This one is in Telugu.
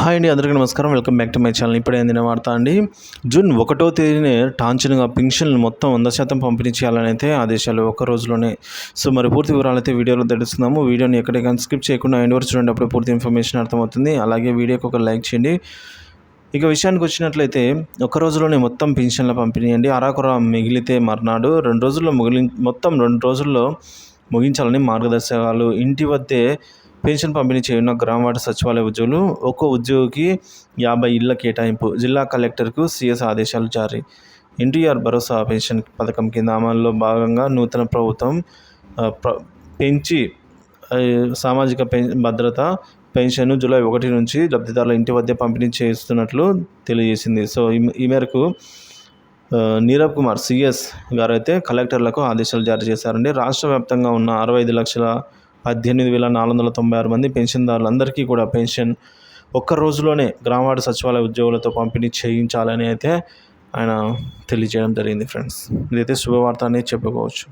హాయ్ అండి, అందరికీ నమస్కారం. Welcome back to my channel. ఇప్పుడే అందిన వార్త అండి. జూన్ 1వ తేదీనే టాంచనుగా పింఛన్లు మొత్తం 100% పంపిణీ చేయాలని అయితే ఆదేశాలు ఒక్క రోజులోనే. సో మరి పూర్తి వివరాలు అయితే వీడియోలో తెలుస్తున్నాము. వీడియోని ఎక్కడికైనా స్కిప్ చేయకుండా ఎండ్ వరకు చూడండి, అప్పుడు పూర్తి ఇన్ఫర్మేషన్ అర్థమవుతుంది. అలాగే వీడియోకి ఒక లైక్ చేయండి. ఇక విషయానికి వచ్చినట్లయితే ఒక్క రోజులోనే మొత్తం పింఛన్ల పంపిణీ అండి. అరాకొర మిగిలితే మర్నాడు 2 రోజుల్లో మొత్తం 2 రోజుల్లో ముగించాలని మార్గదర్శకాలు. ఇంటి వద్దే పెన్షన్ పంపిణీ చేయనున్న గ్రామవార్డు సచివాలయ ఉద్యోగులు. ఒక్కో ఉద్యోగికి 50 ఇళ్ల కేటాయింపు. జిల్లా కలెక్టర్కు సీఎస్ ఆదేశాలు జారీ. ఎన్టీఆర్ భరోసా పెన్షన్ పథకం కింద అమలులో భాగంగా నూతన ప్రభుత్వం పెంచి సామాజిక భద్రత పెన్షన్ జూలై 1 నుంచి లబ్ధిదారుల ఇంటి వద్దే పంపిణీ చేస్తున్నట్లు తెలియజేసింది. సో ఈ మేరకు నీరబ్ కుమార్ సిఎస్ గారు అయితే కలెక్టర్లకు ఆదేశాలు జారీ చేశారండి. రాష్ట్ర వ్యాప్తంగా ఉన్న 65,18,496 మంది పెన్షన్దారులందరికీ కూడా పెన్షన్ ఒక్క రోజులోనే గ్రామవార్డు సచివాలయ ఉద్యోగులతో పంపిణీ చేయించాలని అయితే ఆయన తెలియజేయడం జరిగింది ఫ్రెండ్స్. ఇదైతే శుభవార్త అనేది చెప్పుకోవచ్చు.